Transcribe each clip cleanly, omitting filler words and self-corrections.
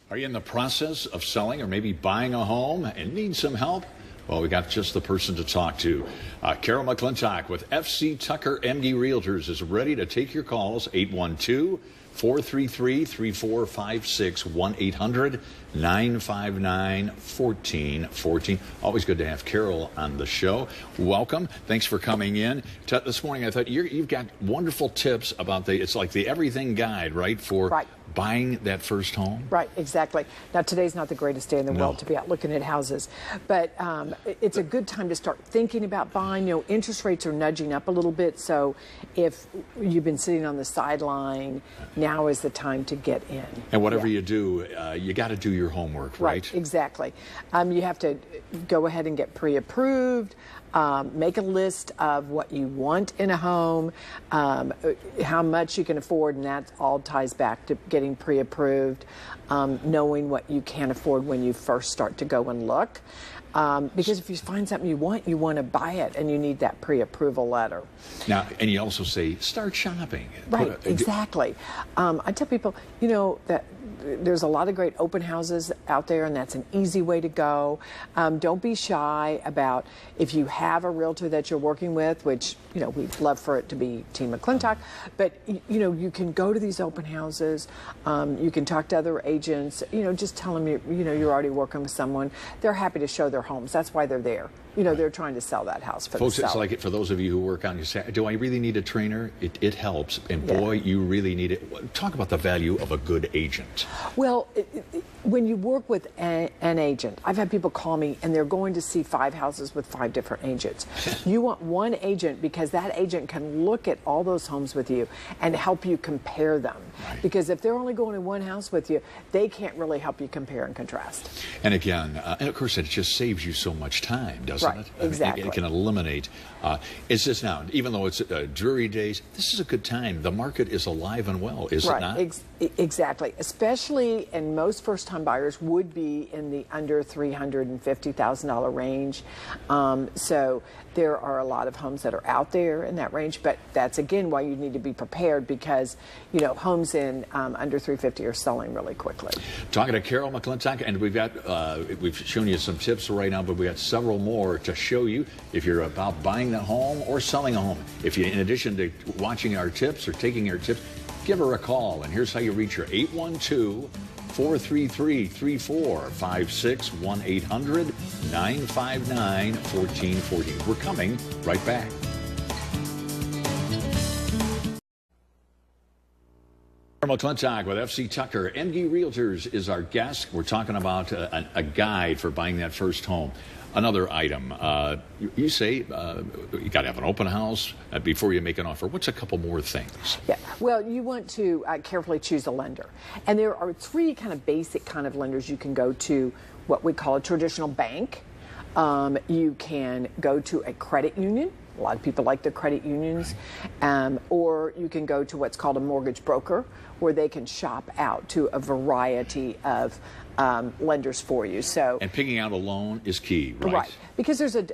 Are you in the process of selling or maybe buying a home and need some help? Well, we got just the person to talk to. Carol McClintock with FC Tucker MD Realtors is ready to take your calls. 812-433-3456, 1-800-959-1414. Always good to have Carol on the show. Welcome. Thanks for coming in. This morning I thought you've got wonderful tips about it's like the everything guide, right, for buying that first home? Right, exactly. Now, today's not the greatest day in the world to be out looking at houses, but it's a good time to start thinking about buying. You know, interest rates are nudging up a little bit, so if you've been sitting on the sideline, now is the time to get in. And whatever you do, you got to do your homework, right? Right, exactly. You have to go ahead and get pre-approved. Make a list of what you want in a home, how much you can afford, and that all ties back to getting pre-approved, knowing what you can afford when you first start to go and look. Because if you find something you want to buy it, and you need that pre-approval letter. Now, and you also say, start shopping. Right, exactly. I tell people, you know, that there's a lot of great open houses out there, and that's an easy way to go. Don't be shy about if you have a realtor that you're working with, which, you know, we'd love for it to be Team McClintock, but, you know, you can go to these open houses. You can talk to other agents. You know, just tell them, you're already working with someone. They're happy to show their homes. That's why they're there. You know, they're trying to sell that house for folks, the seller. It's like for those of you who work on, you say, do I really need a trainer? It helps, and boy, you really need it. Talk about the value of a good agent. Well, when you work with an agent, I've had people call me and they're going to see 5 houses with 5 different agents. You want one agent because that agent can look at all those homes with you and help you compare them. Right. Because if they're only going to one house with you, they can't really help you compare and contrast. And again, and of course, it just saves you so much time, doesn't it? Exactly. It can eliminate. It's just now, even though it's dreary days, this is a good time. The market is alive and well, is it not? Exactly. Especially, and most first-time buyers would be in the under $350,000 range. So there are a lot of homes that are out there in that range, but that's again why you need to be prepared, because you know homes in under 350 are selling really quickly. Talking to Carol McClintock, and we've shown you some tips right now, but we got several more to show you if you're about buying a home or selling a home. If you, in addition to watching our tips or taking our tips, give her a call, and here's how you reach her: 812-433-3456, 1-800-959-1414. We're coming right back. McClintock with FC Tucker MD Realtors is our guest. We're talking about a guide for buying that first home. Another item, you say you got to have an open house before you make an offer. What's a couple more things? Yeah, well, you want to carefully choose a lender. And there are 3 kind of basic kind of lenders you can go to, what we call a traditional bank. You can go to a credit union. A lot of people like their credit unions. Or you can go to what's called a mortgage broker, where they can shop out to a variety of lenders for you. And picking out a loan is key, right? Right, because there's a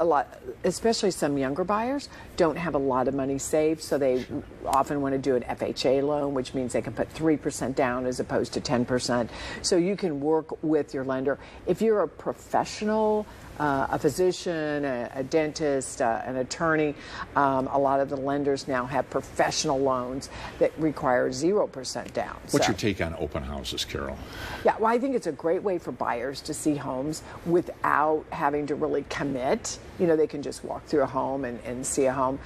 lot, especially some younger buyers don't have a lot of money saved, so they often want to do an FHA loan, which means they can put 3% down as opposed to 10%. So you can work with your lender. If you're a professional, a physician, a dentist, an attorney, a lot of the lenders now have professional loans that require 0% down. What's your take on open houses, Carol? Yeah, well, I think it's a great way for buyers to see homes without having to really commit. You know, they can just walk through a home and see a home.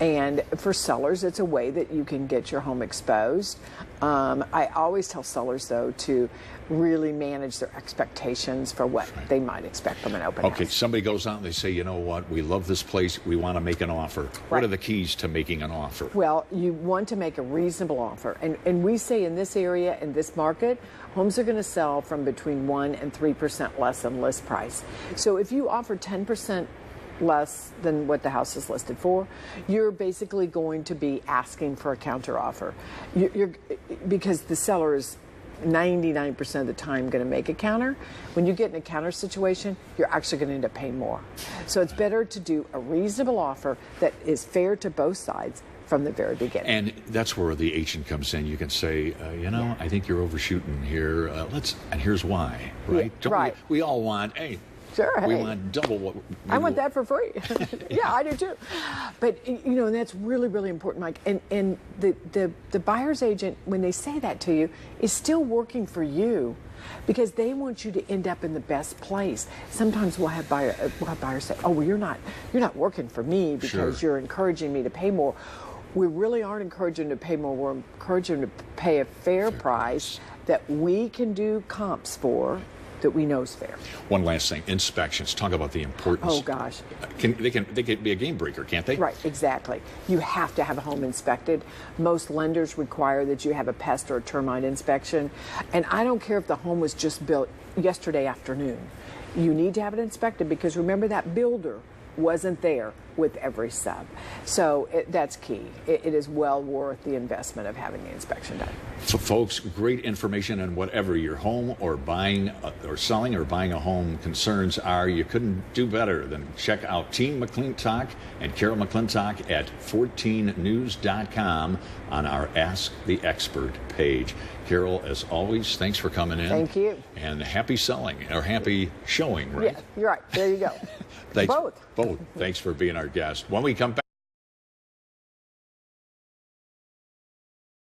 And for sellers, it's a way that you can get your home exposed. I always tell sellers, though, to really manage their expectations for what they might expect from an open house. Okay, somebody goes out and they say, you know what, we love this place, we want to make an offer. Right. What are the keys to making an offer? Well, you want to make a reasonable offer. And we say in this area, in this market, homes are going to sell from between 1% and 3% less than list price. So if you offer 10% less than what the house is listed for, you're basically going to be asking for a counter offer. Because the seller is 99% of the time going to make a counter. When you get in a counter situation, you're actually going to end up paying more. So it's better to do a reasonable offer that is fair to both sides from the very beginning. And that's where the agent comes in. You can say, I think you're overshooting here. And here's why, right? Right. We all want, sure, we hey, want double what I want that for free. Yeah, I do too. But and that's really, really important, Mike. And the buyer's agent, when they say that to you, is still working for you, because they want you to end up in the best place. Sometimes we'll have buyers say, "Oh, well, you're not working for me because you're encouraging me to pay more." We really aren't encouraging them to pay more. We're encouraging them to pay a fair price that we can do comps for, that we know is fair. One last thing, inspections. Talk about the importance. Oh gosh. They can be a game breaker, can't they? Right, exactly. You have to have a home inspected. Most lenders require that you have a pest or a termite inspection. And I don't care if the home was just built yesterday afternoon. You need to have it inspected, because remember, that builder wasn't there with every sub. So that's key. It is well worth the investment of having the inspection done. So folks, great information on whatever your home or buying or selling or buying a home concerns are. You couldn't do better than check out Team McClintock and Carol McClintock at 14news.com on our Ask the Expert page. Carol, as always, thanks for coming in. Thank you. And happy selling, or happy showing, right? Yeah, you're right. There you go. Thanks. Both. Thanks for being our guest. When we come back,